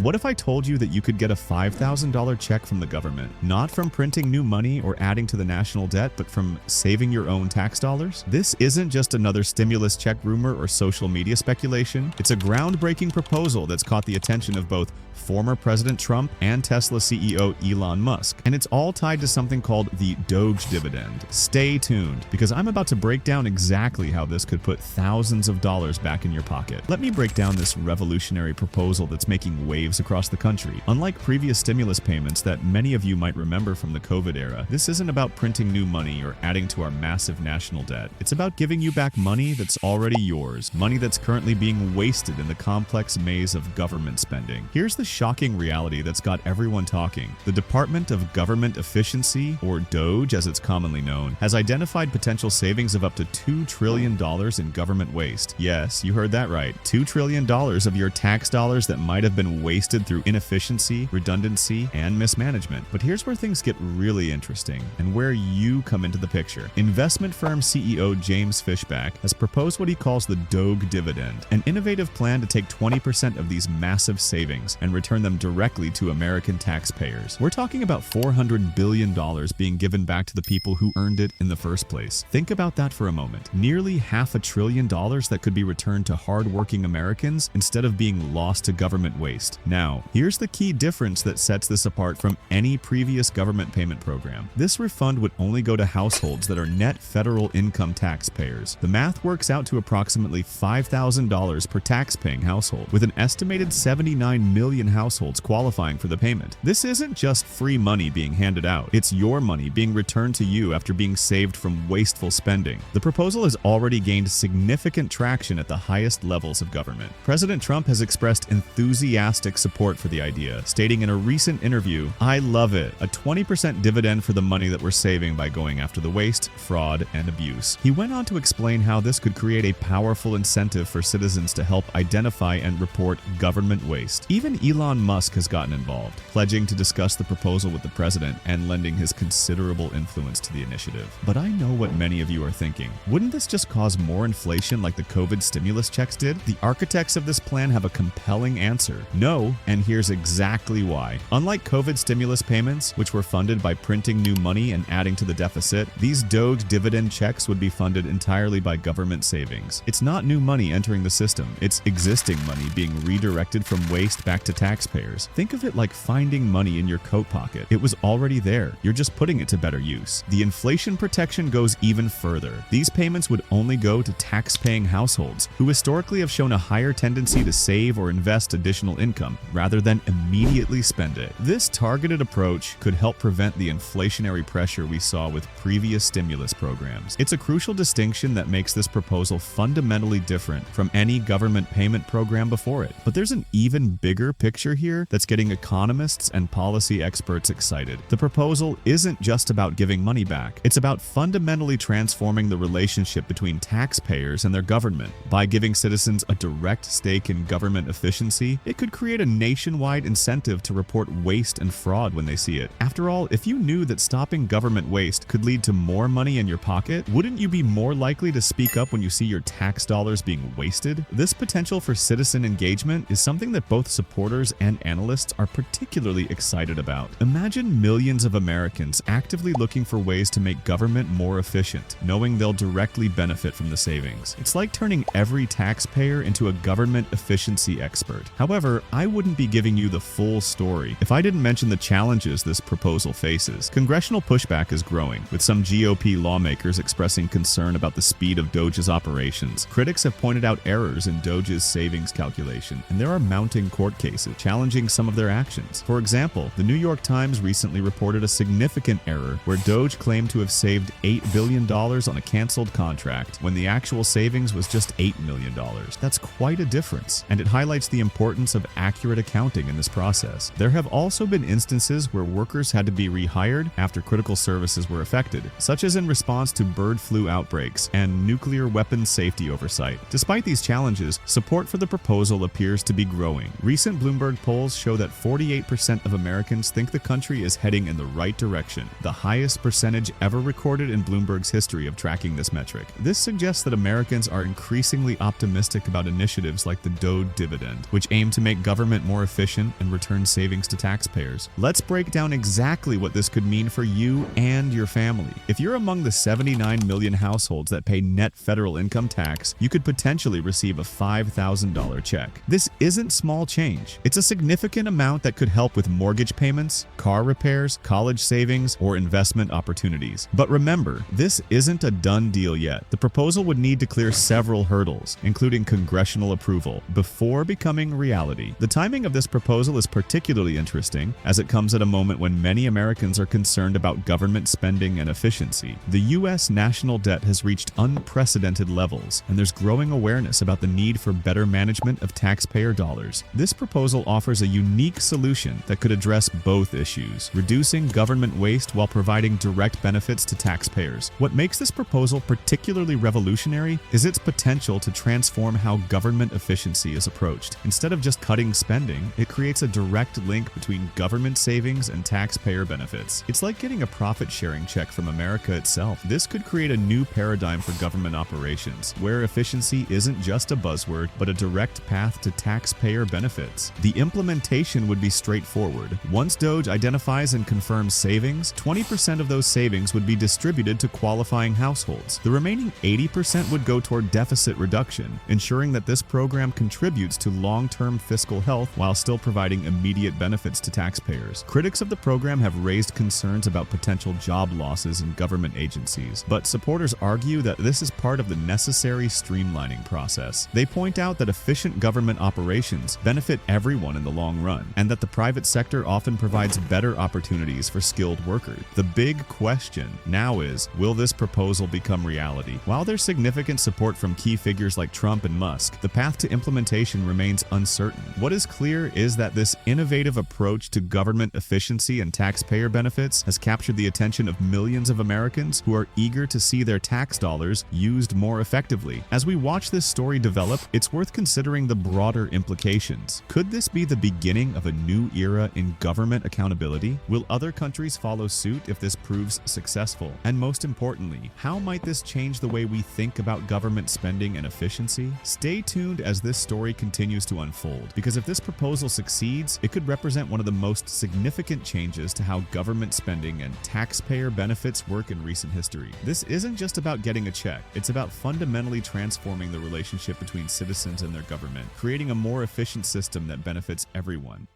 What if I told you that you could get a $5,000 check from the government, not from printing new money or adding to the national debt, but from saving your own tax dollars? This isn't just another stimulus check rumor or social media speculation. It's a groundbreaking proposal that's caught the attention of both former President Trump and Tesla CEO Elon Musk. And it's all tied to something called the Doge dividend. Stay tuned, because I'm about to break down exactly how this could put thousands of dollars back in your pocket. Let me break down this revolutionary proposal that's making waves across the country. Unlike previous stimulus payments that many of you might remember from the COVID era, this isn't about printing new money or adding to our massive national debt. It's about giving you back money that's already yours, money that's currently being wasted in the complex maze of government spending. Here's the shocking reality that's got everyone talking. The Department of Government Efficiency, or Doge as it's commonly known, has identified potential savings of up to $2 trillion in government waste. Yes, you heard that right. $2 trillion of your tax dollars that might have been wasted through inefficiency, redundancy, and mismanagement. But here's where things get really interesting and where you come into the picture. Investment firm CEO James Fishback has proposed what he calls the Doge dividend, an innovative plan to take 20% of these massive savings and return them directly to American taxpayers. We're talking about $400 billion being given back to the people who earned it in the first place. Think about that for a moment. Nearly $500 billion that could be returned to hardworking Americans instead of being lost to government waste. Now, here's the key difference that sets this apart from any previous government payment program. This refund would only go to households that are net federal income taxpayers. The math works out to approximately $5,000 per tax-paying household, with an estimated 79 million households qualifying for the payment. This isn't just free money being handed out. It's your money being returned to you after being saved from wasteful spending. The proposal has already gained significant traction at the highest levels of government. President Trump has expressed enthusiastic support for the idea, stating in a recent interview, "I love it. A 20% dividend for the money that we're saving by going after the waste, fraud, and abuse." He went on to explain how this could create a powerful incentive for citizens to help identify and report government waste. Even Elon Musk has gotten involved, pledging to discuss the proposal with the president and lending his considerable influence to the initiative. But I know what many of you are thinking. Wouldn't this just cause more inflation like the COVID stimulus checks did? The architects of this plan have a compelling answer. No, and here's exactly why. Unlike COVID stimulus payments, which were funded by printing new money and adding to the deficit, these Doge dividend checks would be funded entirely by government savings. It's not new money entering the system, it's existing money being redirected from waste back to taxpayers. Think of it like finding money in your coat pocket. It was already there, you're just putting it to better use. The inflation protection goes even further. These payments would only go to tax-paying households, who historically have shown a higher tendency to save or invest additional income, rather than immediately spend it. This targeted approach could help prevent the inflationary pressure we saw with previous stimulus programs. It's a crucial distinction that makes this proposal fundamentally different from any government payment program before it. But there's an even bigger picture here that's getting economists and policy experts excited. The proposal isn't just about giving money back. It's about fundamentally transforming the relationship between taxpayers and their government. By giving citizens a direct stake in government efficiency, it could create a nationwide incentive to report waste and fraud when they see it. After all, if you knew that stopping government waste could lead to more money in your pocket, wouldn't you be more likely to speak up when you see your tax dollars being wasted? This potential for citizen engagement is something that both supporters and analysts are particularly excited about. Imagine millions of Americans actively looking for ways to make government more efficient, knowing they'll directly benefit from the savings. It's like turning every taxpayer into a government efficiency expert. However, I wouldn't be giving you the full story if I didn't mention the challenges this proposal faces. Congressional pushback is growing, with some GOP lawmakers expressing concern about the speed of Doge's operations. Critics have pointed out errors in Doge's savings calculation, and there are mounting court cases challenging some of their actions. For example, the New York Times recently reported a significant error where Doge claimed to have saved $8 billion on a canceled contract when the actual savings was just $8 million. That's quite a difference, and it highlights the importance of accurate accounting in this process. There have also been instances where workers had to be rehired after critical services were affected, such as in response to bird flu outbreaks and nuclear weapons safety oversight. Despite these challenges, support for the proposal appears to be growing. Recent Bloomberg polls show that 48% of Americans think the country is heading in the right direction, the highest percentage ever recorded in Bloomberg's history of tracking this metric. This suggests that Americans are increasingly optimistic about initiatives like the Doge dividend, which aim to make government government more efficient and return savings to taxpayers. Let's break down exactly what this could mean for you and your family. If you're among the 79 million households that pay net federal income tax, you could potentially receive a $5,000 check. This isn't small change. It's a significant amount that could help with mortgage payments, car repairs, college savings, or investment opportunities. But remember, this isn't a done deal yet. The proposal would need to clear several hurdles, including congressional approval, before becoming reality. The timing of this proposal is particularly interesting, as it comes at a moment when many Americans are concerned about government spending and efficiency. The U.S. national debt has reached unprecedented levels, and there's growing awareness about the need for better management of taxpayer dollars. This proposal offers a unique solution that could address both issues, reducing government waste while providing direct benefits to taxpayers. What makes this proposal particularly revolutionary is its potential to transform how government efficiency is approached. Instead of just cutting spending, it creates a direct link between government savings and taxpayer benefits. It's like getting a profit-sharing check from America itself. This could create a new paradigm for government operations, where efficiency isn't just a buzzword, but a direct path to taxpayer benefits. The implementation would be straightforward. Once Doge identifies and confirms savings, 20% of those savings would be distributed to qualifying households. The remaining 80% would go toward deficit reduction, ensuring that this program contributes to long-term fiscal health while still providing immediate benefits to taxpayers. Critics of the program have raised concerns about potential job losses in government agencies, but supporters argue that this is part of the necessary streamlining process. They point out that efficient government operations benefit everyone in the long run, and that the private sector often provides better opportunities for skilled workers. The big question now is, will this proposal become reality? While there's significant support from key figures like Trump and Musk, the path to implementation remains uncertain. What is clear is that this innovative approach to government efficiency and taxpayer benefits has captured the attention of millions of Americans who are eager to see their tax dollars used more effectively. As we watch this story develop, it's worth considering the broader implications. Could this be the beginning of a new era in government accountability? Will other countries follow suit if this proves successful? And most importantly, how might this change the way we think about government spending and efficiency? Stay tuned as this story continues to unfold, because if this proposal succeeds, it could represent one of the most significant changes to how government spending and taxpayer benefits work in recent history. This isn't just about getting a check, it's about fundamentally transforming the relationship between citizens and their government, creating a more efficient system that benefits everyone.